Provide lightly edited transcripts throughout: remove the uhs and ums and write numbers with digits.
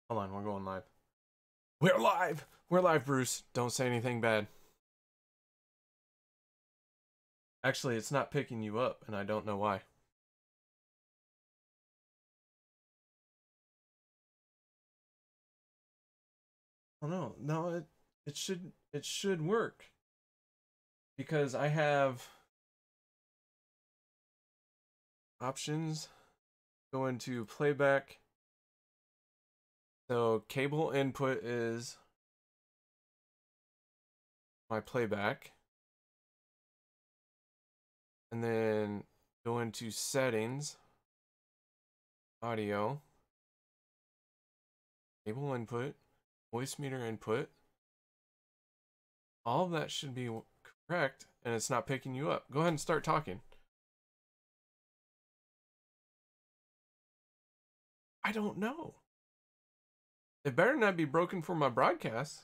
Hold on, we're going live. We're live! We're live, Bruce. Don't say anything bad. Actually, it's not picking you up, and I don't know why. Oh no, it should work. Because I have options, go into playback. So cable input is my playback. And then go into settings, audio, cable input, voice meter input. All of that should be correct, and it's not picking you up. Go ahead and start talking. I don't know. It better not be broken for my broadcast.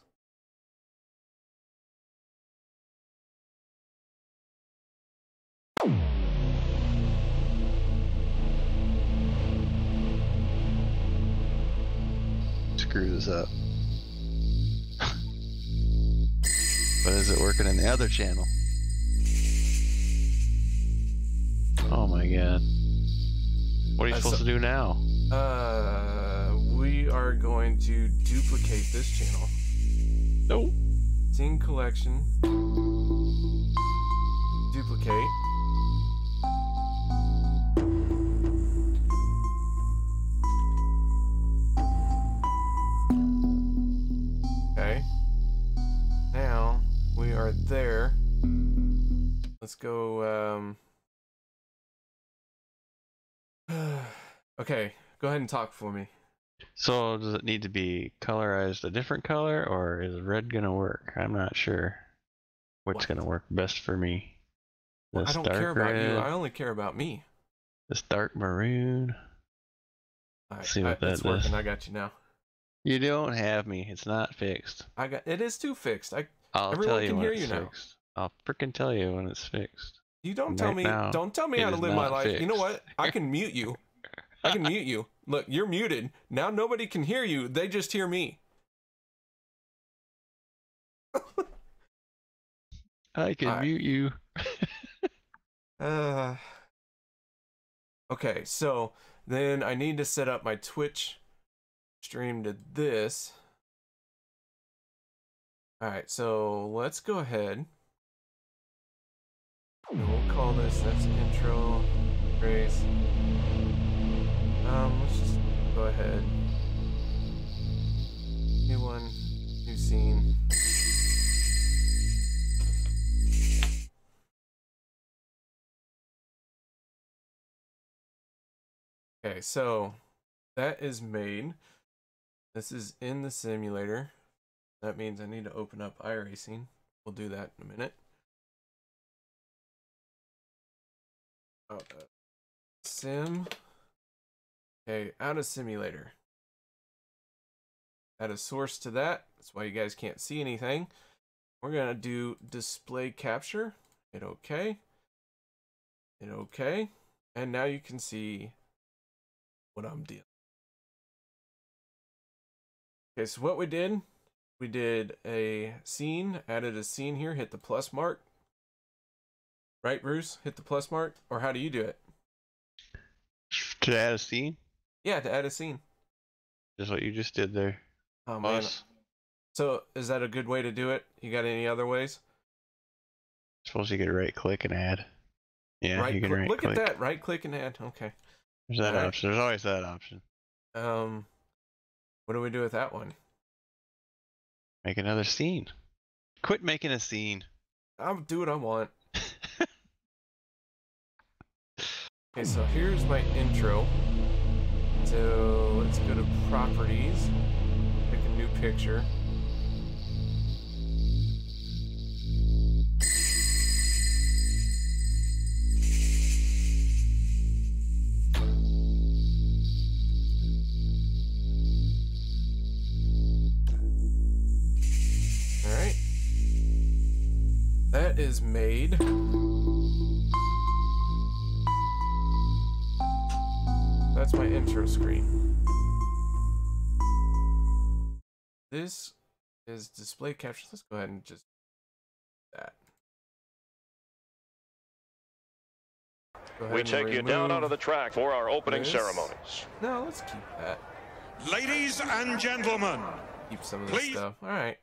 Screw this up. But is it working in the other channel? Oh my god. What are you supposed to do now? We are going to duplicate this channel. Nope. Scene collection. Duplicate. Okay. Now we are there. Let's go. Okay, go ahead and talk for me. So does it need to be colorized a different color, or is red gonna work? I'm not sure what's gonna work best for me. Well, I don't care about you. I only care about me. This dark maroon. Right, See what that it's does. working. I got you now. You don't have me. It's not fixed. It is too fixed. I'll everyone tell you can when hear it's you now. fixed. I'll frickin' tell you when it's fixed. You don't Right tell me. now, Don't tell me it how to is live my not life. You know fixed. what? I can mute you. I can mute you. Look, you're muted. Now nobody can hear you. They just hear me. I can mute you. Okay, so then I need to set up my Twitch stream to this. Alright, so let's go ahead. And we'll call this, that's intro, phrase. Let's just go ahead. New one, new scene. Okay, so that is made. This is in the simulator. That means I need to open up iRacing. We'll do that in a minute. Sim. Okay, add a simulator. Add a source to that. That's why you guys can't see anything. We're gonna do display capture. Hit OK. Hit OK. And now you can see what I'm doing. Okay, so what we did a scene, added a scene here, hit the plus mark. Right, Bruce? Hit the plus mark? Or how do you do it? To add a scene? Yeah, to add a scene. Just what you just did there. Oh, man. So, is that a good way to do it? You got any other ways? Suppose you could right click and add. Yeah, you can right click. click. Look at that. Right click and add. Okay. There's that option. There's always that option. What do we do with that one? Make another scene. Quit making a scene. I'll do what I want. Okay, so here's my intro. So let's go to properties. Pick a new picture. Alright. That is made. That's my intro screen. this is display capture. Let's go ahead and just that. We take you down onto the track for our opening ceremonies. No, let's keep that. Ladies and gentlemen, Keep some of this stuff. All right.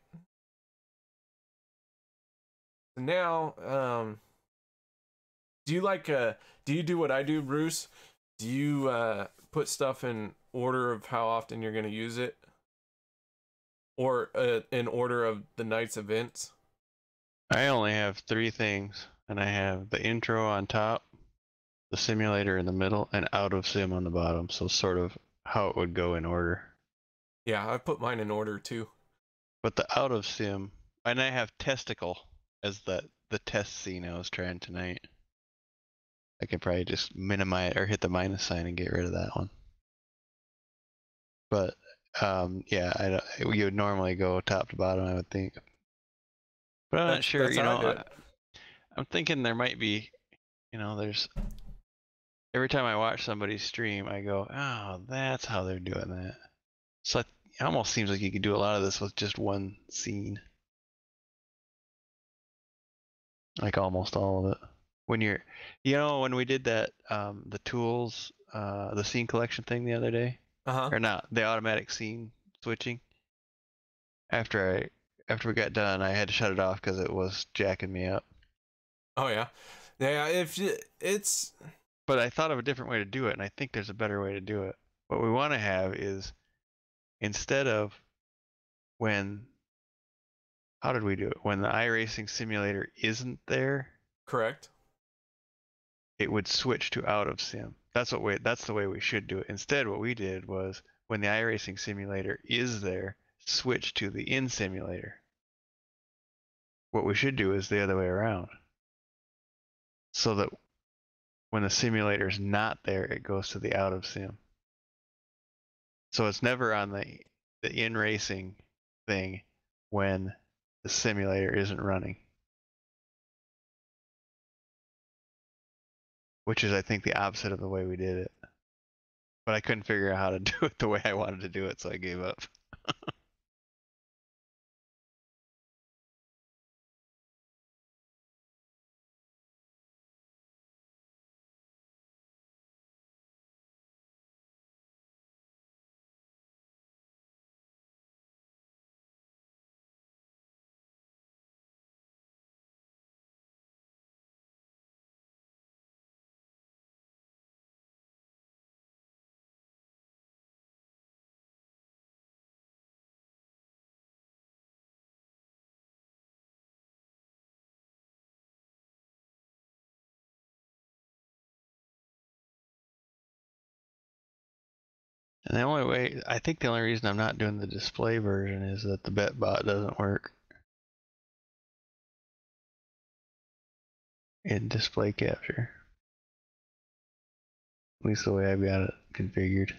So now, do you do what I do, Bruce? Do you put stuff in order of how often you're going to use it, or in order of the night's events? I only have 3 things, and I have the intro on top, the simulator in the middle, and out of sim on the bottom. So sort of how it would go in order. Yeah, I put mine in order too. But the out of sim, and I have testicle as the test scene I was trying tonight. I could probably just minimize or hit the minus sign and get rid of that one. But yeah, you would normally go top to bottom, I would think. But I'm not sure. You know, I'm thinking there might be. You know, there's. Every time I watch somebody stream, I go, "Oh, that's how they're doing that." So it almost seems like you could do a lot of this with just one scene. Like almost all of it. When you're, when we did that, the tools, the scene collection thing the other day, or not, the automatic scene switching. After we got done, I had to shut it off because it was jacking me up. Oh yeah, if it's. But I thought of a different way to do it, and I think there's a better way to do it. What we want to have is, instead of how did we do it? When the iRacing simulator isn't there, Correct. it would switch to out of sim. That's the way we should do it. Instead, what we did was, when the iRacing simulator is there, switch to the in simulator. What we should do is the other way around. So that when the simulator is not there, it goes to the out of sim. So it's never on the in racing thing when the simulator isn't running. Which is, I think, the opposite of the way we did it. But I couldn't figure out how to do it the way I wanted to do it, so I gave up. And I think the only reason I'm not doing the display version is that the BetBot doesn't work in display capture. At least the way I've got it configured.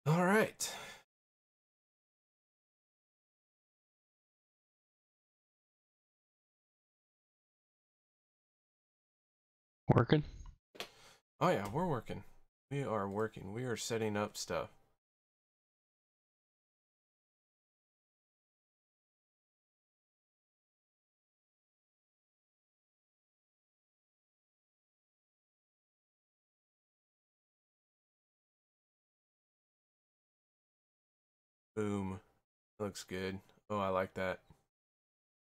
All right. Working? Oh yeah, we're working. We are working. We are setting up stuff. Boom. Looks good. Oh, I like that.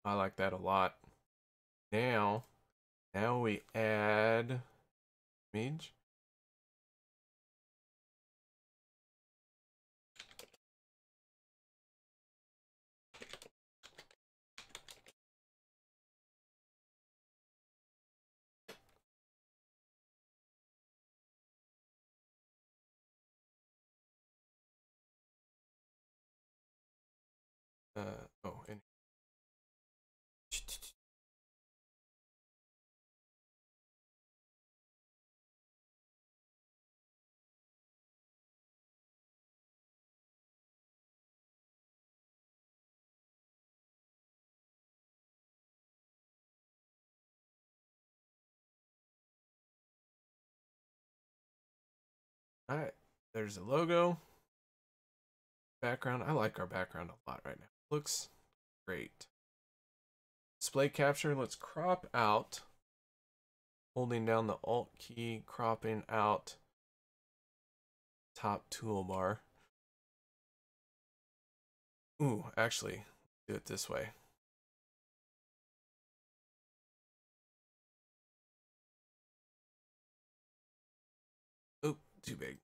I like that a lot. Now we add image. Oh, and all right, there's the logo. Background. I like our background a lot right now. Looks great. Display capture. Let's crop out. Holding down the Alt key, cropping out top toolbar. Ooh, actually, do it this way. Oop, too big.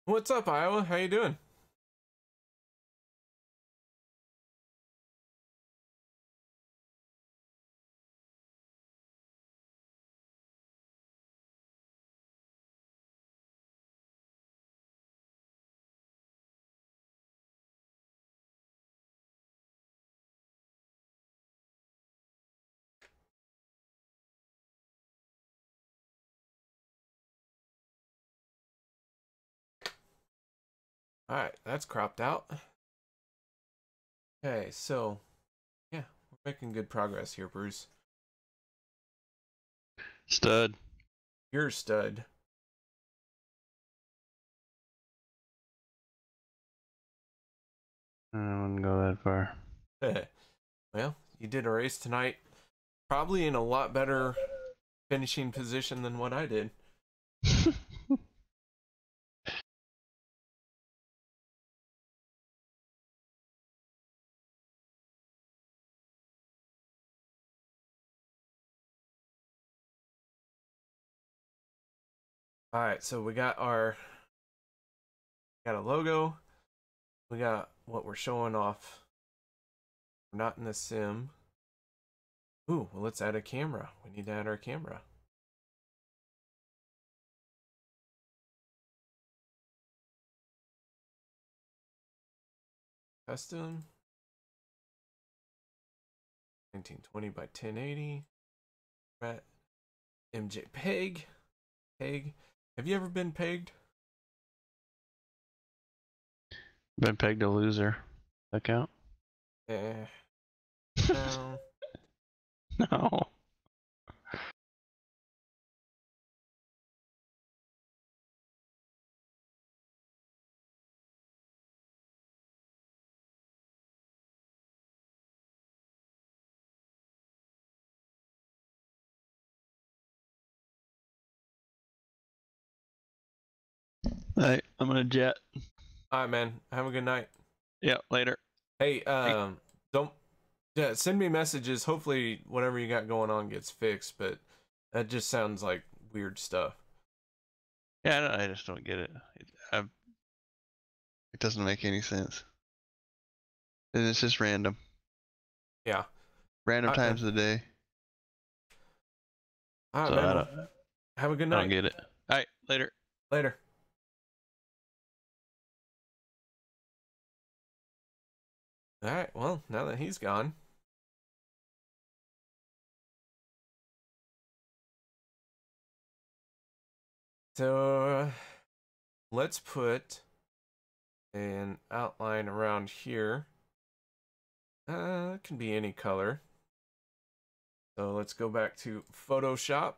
What's up, Iowa? How you doing? All right, that's cropped out. Okay, so yeah, we're making good progress here, Bruce. Stud. You're a stud. I wouldn't go that far. Well, you did a race tonight, probably in a lot better finishing position than what I did. All right, so we got a logo. We got what we're showing off. We're not in the sim. Ooh, well, let's add a camera. We need to add our camera. Custom. 1920 by 1080. Right. MJ Peg. Peg. Have you ever been pegged? Been pegged a loser. That count? No. No. Alright, I'm gonna jet. All right, man. Have a good night. Yeah, later. Hey, don't send me messages. Hopefully, whatever you got going on gets fixed. But that just sounds like weird stuff. Yeah, I just don't get it. It doesn't make any sense. And it's just random. Yeah. Random times of the day. All right, So man. Have a good night. I don't get it. All right, later. Later. All right. Well, now that he's gone. So let's put an outline around here. It can be any color. So let's go back to Photoshop.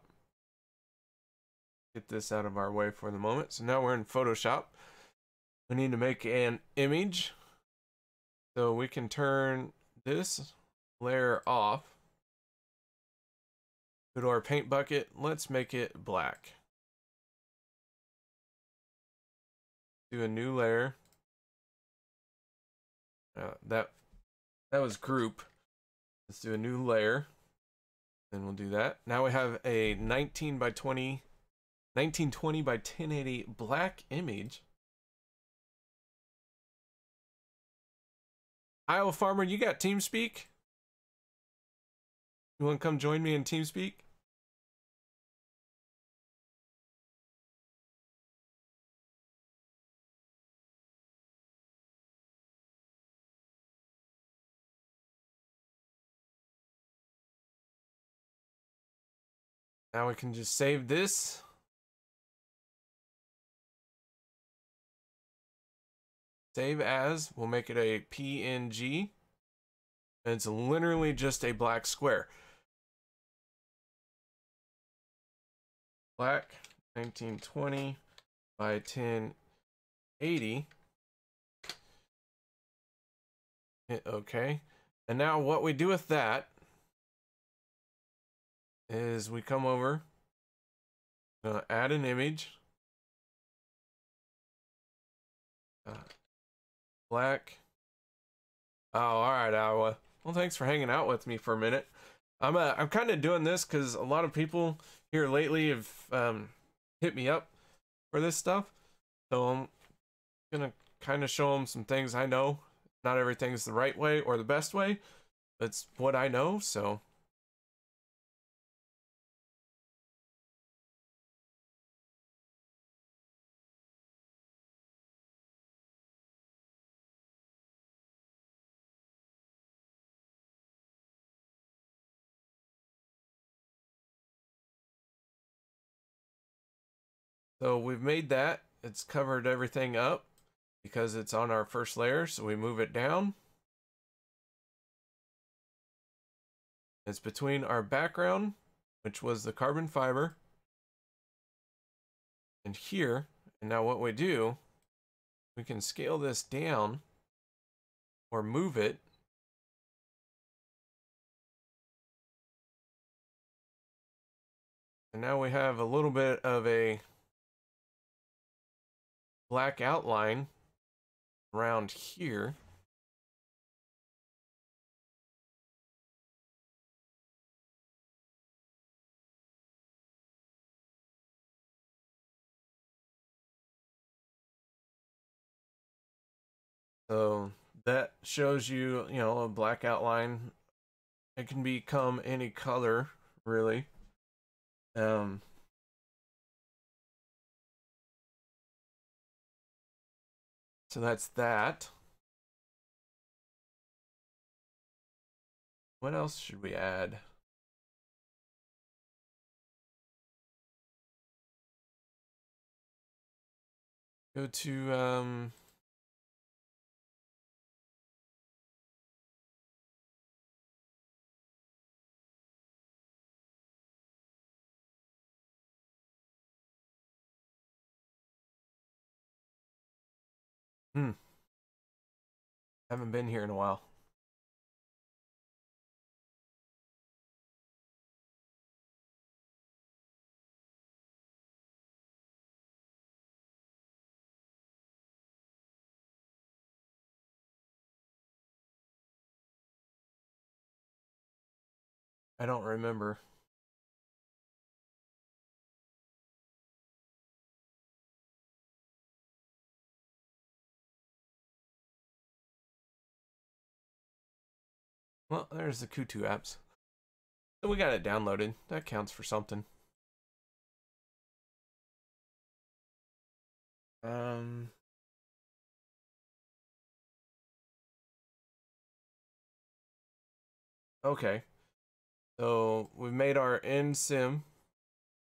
get this out of our way for the moment. So now we're in Photoshop. We need to make an image. So we can turn this layer off. Go to our paint bucket. Let's make it black. Do a new layer. That was group. Let's do a new layer. Then we'll do that. Now we have a 1920 by 1080 black image. Iowa Farmer, you got TeamSpeak? You want to come join me in TeamSpeak? Now we can just save this. Save as. We'll make it a PNG. And it's literally just a black square. Black 1920 by 1080. Hit OK. And now what we do with that is we come over, add an image, black. Oh, all right, Iowa. Well, thanks for hanging out with me for a minute. I'm kind of doing this because a lot of people here lately have hit me up for this stuff, so I'm gonna kind of show them some things I know. Not everything's the right way or the best way. It's what I know, so. So we've made that. It's covered everything up because it's on our first layer. So we move it down. It's between our background, which was the carbon fiber, and here. And now what we do, we can scale this down or move it. And now we have a little bit of a black outline around here. So that shows you, a black outline. It can become any color, really. So that's that. What else should we add? Go to haven't been here in a while. I don't remember. Well, there's the Kutu apps. So we got it downloaded. That counts for something. Okay. So we've made our end sim,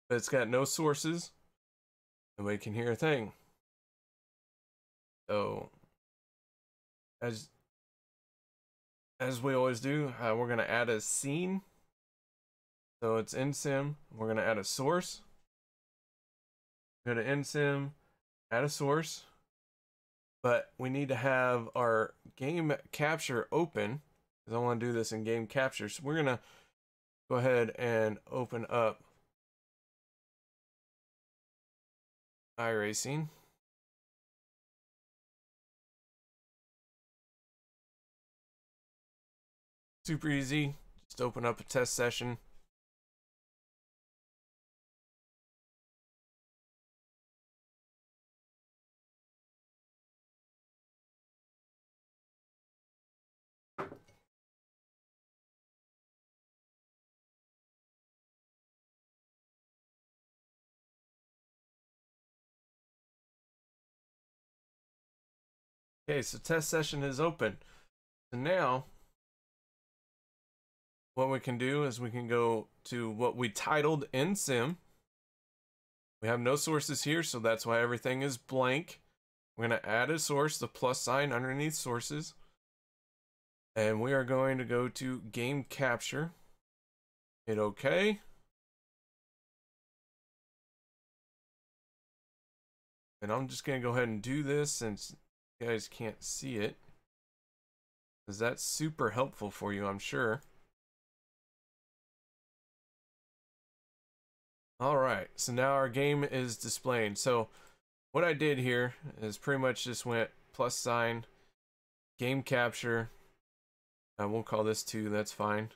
but it's got no sources. Nobody can hear a thing. So as we always do, we're gonna add a scene. So it's in sim. We're gonna add a source. Go to NSIM, add a source, but we need to have our game capture open because I want to do this in game capture. So we're gonna go ahead and open up iRacing. Super easy. Just open up a test session. Okay, so test session is open. So now what we can do is we can go to what we titled NSIM. We have no sources here, so that's why everything is blank. We're going to add a source, the plus sign underneath sources. And we are going to go to game capture. Hit OK. And I'm just going to go ahead and do this since you guys can't see it, because that's super helpful for you, I'm sure. All right, so now our game is displaying. So what I did here is pretty much just went plus sign, game capture. I won't call this 2, that's fine.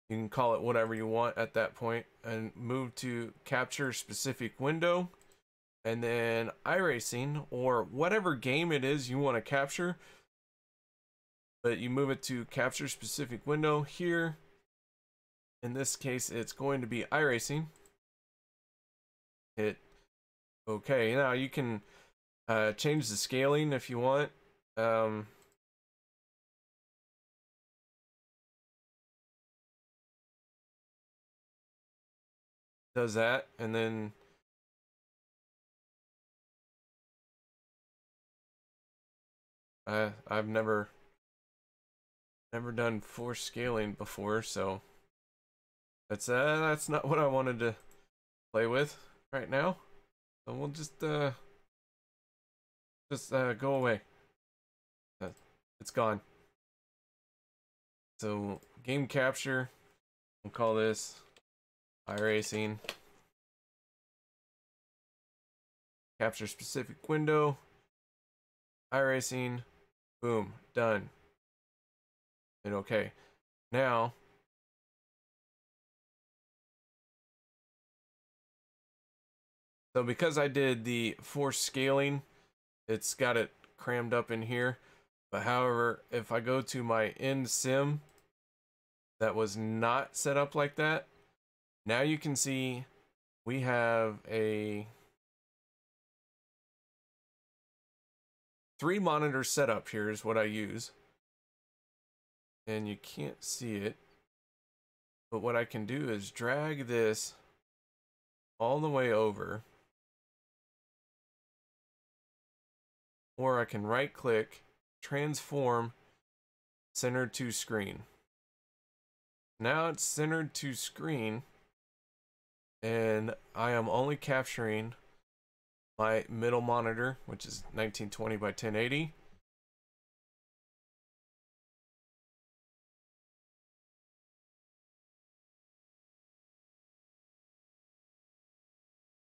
You can call it whatever you want at that point, and move to capture specific window, and then iRacing, or whatever game it is you want to capture, but you move it to capture specific window here. In this case, it's going to be iRacing. Hit OK. Now you can change the scaling if you want. Does that, and then I've never done force scaling before, so that's not what I wanted to play with right now. So we'll just go away. It's gone. So game capture, we'll call this iRacing. Capture specific window, iRacing, boom, done. And okay, now so because I did the force scaling, it's got it crammed up in here. But however, if I go to my NSIM that was not set up like that, now you can see we have a 3 monitor setup. Here is what I use. And you can't see it, but what I can do is drag this all the way over, or I can right click, transform, center to screen. Now it's centered to screen, and I am only capturing my middle monitor, which is 1920 by 1080.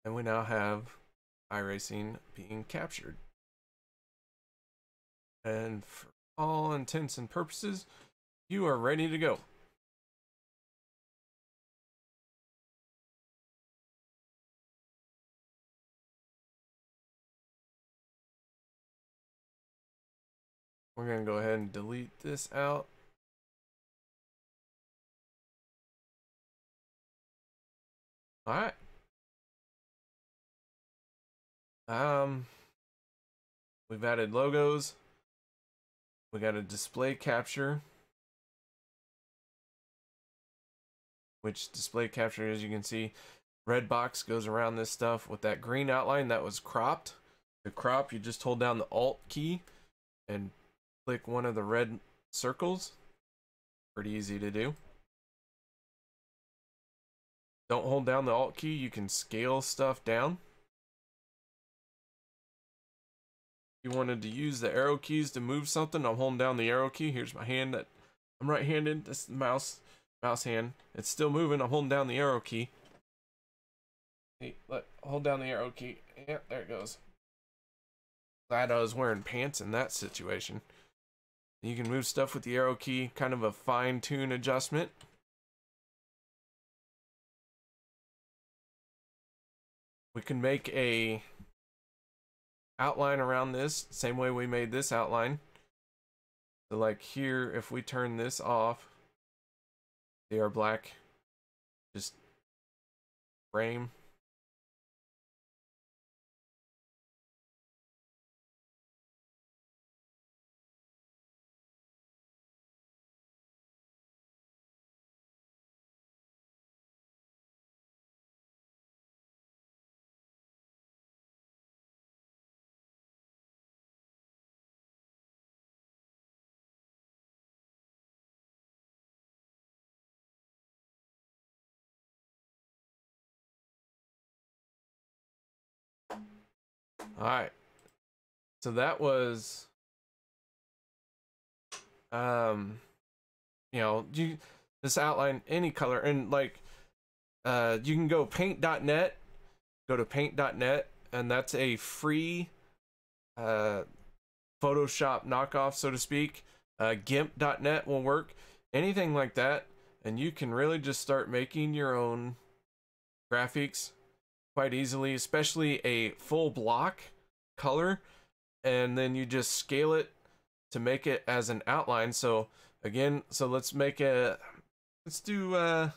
And we now have iRacing being captured. And for all intents and purposes, you are ready to go. We're going to go ahead and delete this out. All right. We've added logos. We got a display capture, which display capture, as you can see, red box goes around this stuff with that green outline that was cropped. To crop, you just hold down the Alt key and click one of the red circles. Pretty easy to do. Don't hold down the Alt key, you can scale stuff down. you wanted to use the arrow keys to move something, I'm holding down the arrow key. Here's my hand that I'm right-handed. This is the mouse hand. It's still moving. I'm holding down the arrow key. Hey, hold down the arrow key. Yeah, there it goes. Glad I was wearing pants in that situation. You can move stuff with the arrow key, kind of a fine-tune adjustment. We can make a outline around this, same way we made this outline. So like here, if we turn this off, see our black just frame. Alright, so that was, you know, this outline any color, and like, you can go paint.net, go to paint.net, and that's a free, Photoshop knockoff, so to speak. GIMP.net will work, anything like that, and you can really just start making your own graphics quite easily, especially a full block color, and then you just scale it to make it as an outline. So again, let's do oh,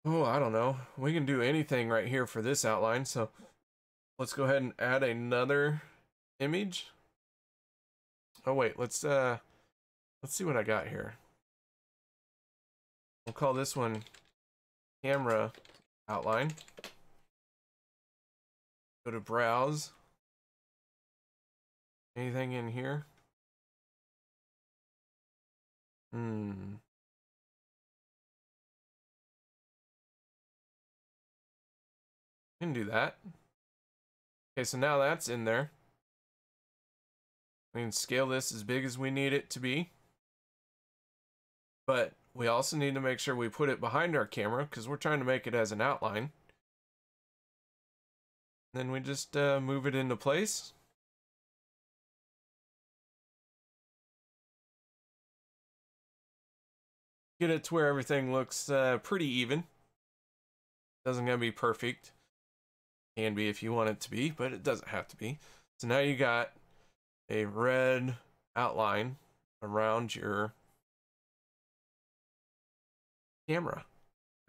I don't know, we can do anything right here for this outline. So let's go ahead and add another image. Oh wait, let's see what I got here. We'll call this one camera outline. Go to browse. Anything in here? Can do that. Okay, so now that's in there. We can scale this as big as we need it to be. But we also need to make sure we put it behind our camera because we're trying to make it as an outline. Then we just move it into place. Get it to where everything looks pretty even. Doesn't gotta be perfect. Can be if you want it to be, but it doesn't have to be. So now you got a red outline around your camera.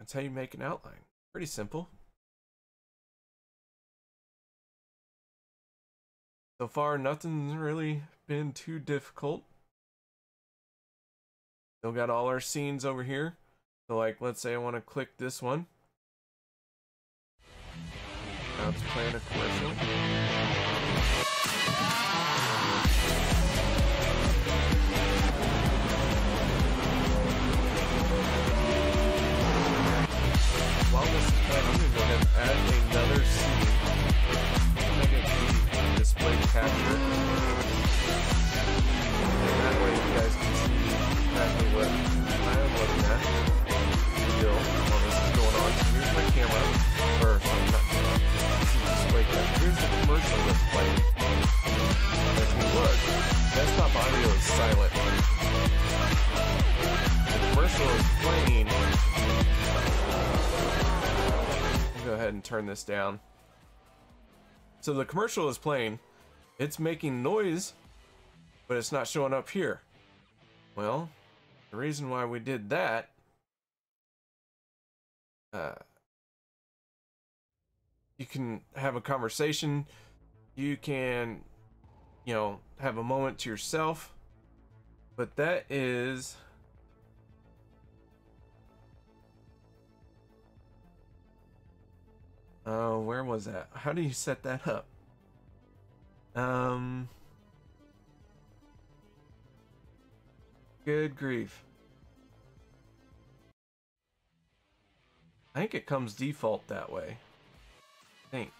That's how you make an outline. Pretty simple. So far, nothing's really been too difficult. Still got all our scenes over here. So like, let's say I want to click this one. Now it's playing a commercial. While this is playing, I'm going to go ahead and add another scene. Make it the display capture. And that way you guys can see exactly what I am looking at. Still, while this is going on. Here's my camera. Or, sorry, not camera. This is display capture. Here's the commercial that's playing. And if you look, desktop audio is silent. The commercial is playing. Go ahead and turn this down. So the commercial is playing, it's making noise, but it's not showing up here. Well, the reason why we did that, you can have a conversation, you can, you know, have a moment to yourself, but that is where was that? How do you set that up? Good grief. I think it comes default that way. I think.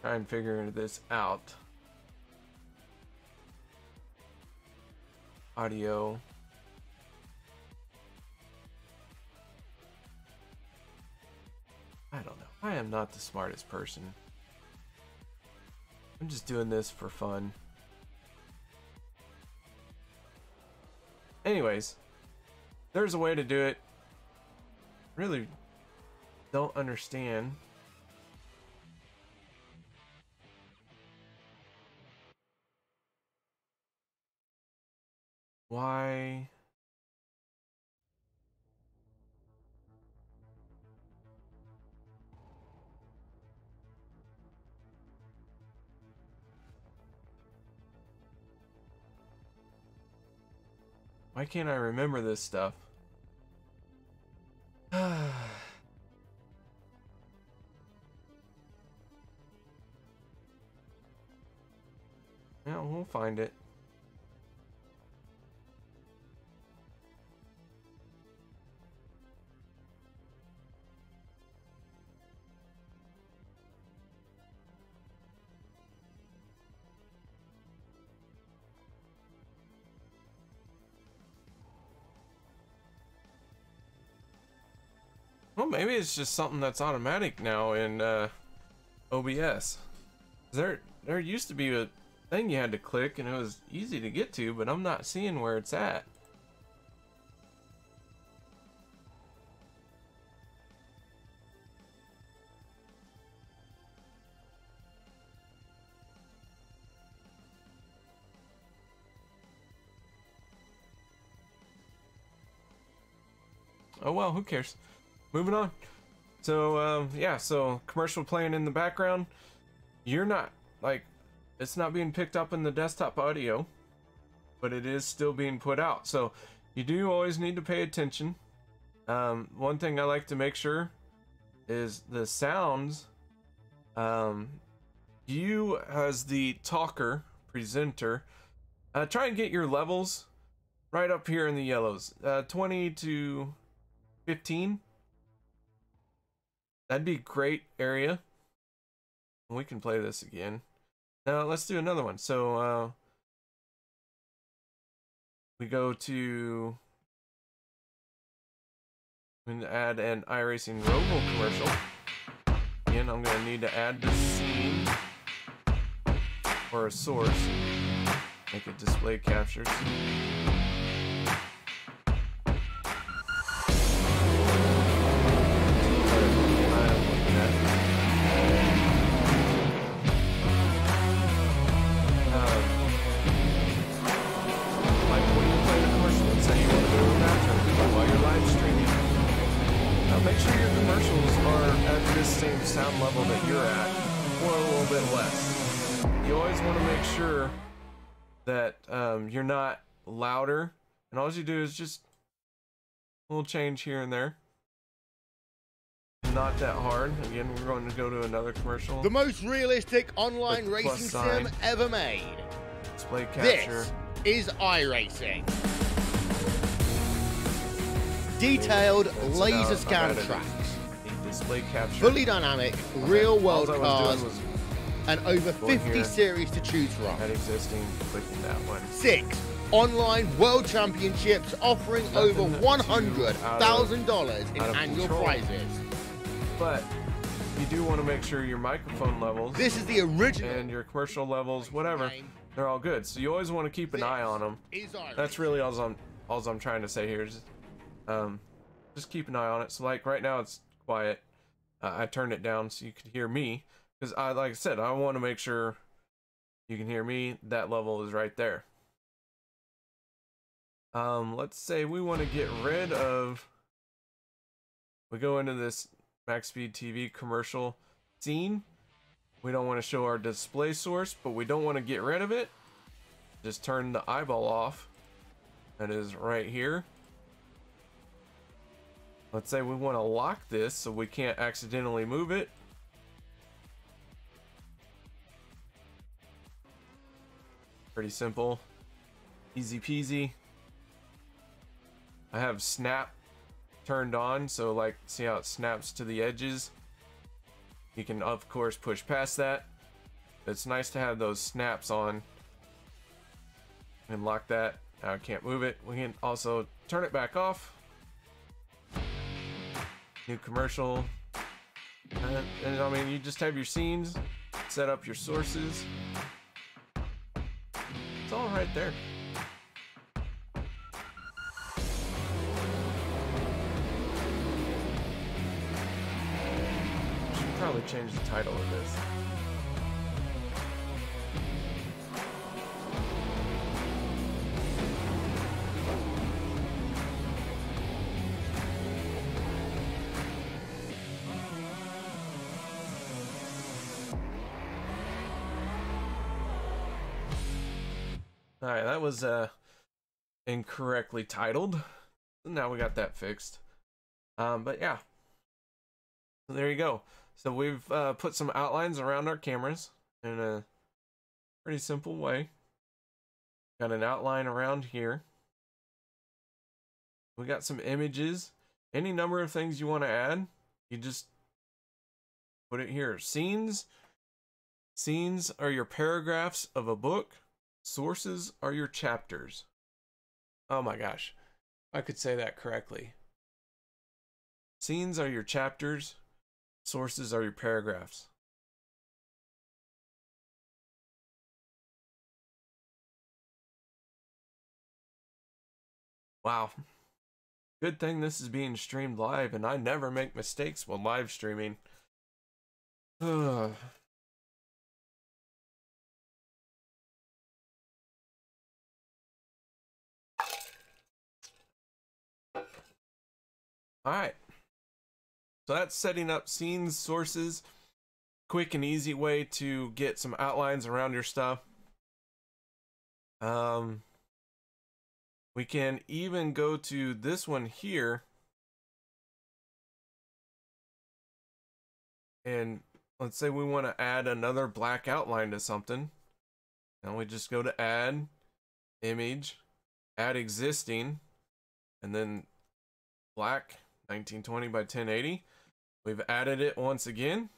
try and figure this out. Audio. I don't know. I am not the smartest person. I'm just doing this for fun. Anyways, there's a way to do it. Really don't understand why can't I remember this stuff? Yeah, we'll find it. Well, maybe it's just something that's automatic now in OBS. There used to be a thing you had to click and it was easy to get to, but I'm not seeing where it's at. Oh well, who cares? Moving on. So yeah, so commercial playing in the background. You're not like, it's not being picked up in the desktop audio, but it is still being put out. So you do always need to pay attention. One thing I like to make sure is the sounds. You as the talker, presenter, try and get your levels right up here in the yellows. 20 to 15. That'd be a great area. We can play this again. Now let's do another one. So we go to, I'm going to add an iRacing Roval commercial. Again, I'm going to need to add the scene or a source. Make it display captures. Make sure your commercials are at this same sound level that you're at, or a little bit less. You always want to make sure that you're not louder, and all you do is just a little change here and there. Not that hard. Again, we're going to go to another commercial. The most realistic online racing sim ever made. Display capture. This is iRacing. Detailed laser scan tracks, display capture, fully dynamic, real world cars, and over 50 here, series to choose from. At existing, clicking that one. 6 online world championships offering over $100,000 in annual prizes. But you do want to make sure your microphone levels, this is the original, and your commercial levels, whatever, they're all good. So you always want to keep an eye on them. That's really all I'm trying to say here. Just keep an eye on it. So like right now it's quiet. I turned it down so you could hear me, because like I said, I want to make sure you can hear me. That level is right there. Let's say we want to get rid of, we go into this Max Speed TV commercial scene. We don't want to show our display source, but we don't want to get rid of it. Just turn the eyeball off. That is right here. Let's say we want to lock this so we can't accidentally move it. Pretty simple. Easy peasy. I have snap turned on, so like, see how it snaps to the edges? You can of course push past that. It's nice to have those snaps on. And lock that. Now I can't move it. We can also turn it back off. New commercial. And I mean, you just have your scenes, set up your sources. It's all right there. Should probably change the title of this. Alright, that was incorrectly titled. Now we got that fixed. But yeah. So there you go. So we've put some outlines around our cameras in a pretty simple way. Got an outline around here. We got some images. Any number of things you want to add, you just put it here. Scenes. Scenes are your paragraphs of a book. Sources are your chapters. Oh my gosh, I could say that correctly. Scenes are your chapters. Sources are your paragraphs. Wow. Good thing this is being streamed live, and I never make mistakes when live streaming. Ugh. Alright, so that's setting up scenes, sources, quick and easy way to get some outlines around your stuff. We can even go to this one here, and let's say we want to add another black outline to something, and we just go to add, image, add existing, and then black. 1920 by 1080. We've added it once again.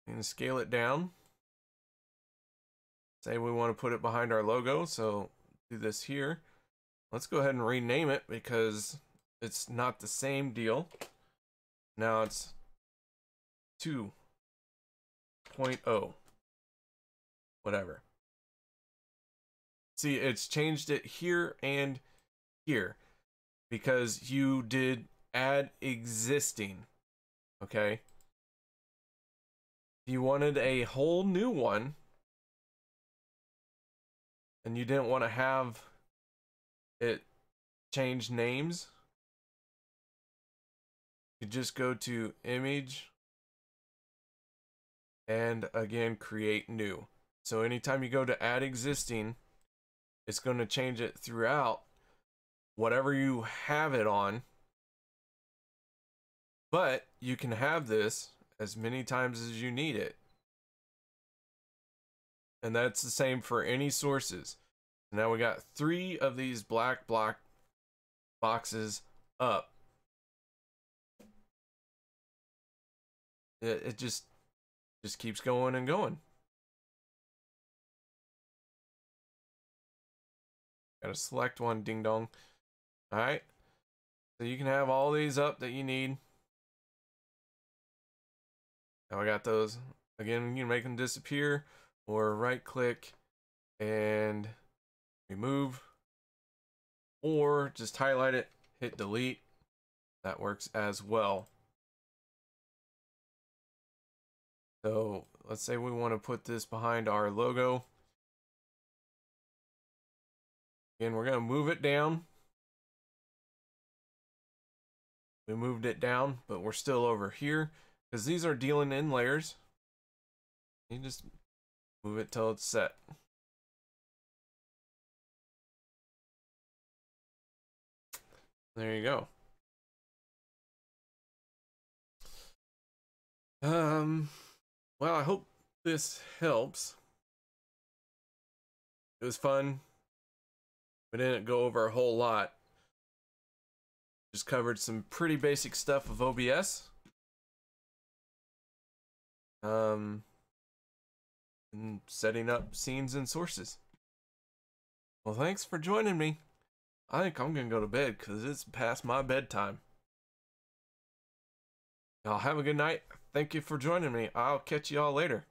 And scale it down. Say we want to put it behind our logo, so do this here. Let's go ahead and rename it because it's not the same deal. Now it's 2.0. Whatever. See, it's changed it here and here. Because you did add existing, okay? You wanted a whole new one, and you didn't want to have it change names. You just go to image, and again, create new. So anytime you go to add existing, it's going to change it throughout whatever you have it on, but you can have this as many times as you need it. And that's the same for any sources. Now we got 3 of these black block boxes up. It just keeps going and going. Gotta select one, ding dong. Alright, so you can have all these up that you need. Now I got those. Again, you can make them disappear or right click and remove, or just highlight it, hit delete. That works as well. So let's say we want to put this behind our logo. Again, we're going to move it down. We moved it down, but we're still over here because these are dealing in layers. You just move it till it's set. There you go. Well, I hope this helps. It was fun. We didn't go over a whole lot. Just covered some pretty basic stuff of OBS. and setting up scenes and sources. Well, thanks for joining me. I think I'm going to go to bed because it's past my bedtime. Y'all have a good night. Thank you for joining me. I'll catch you all later.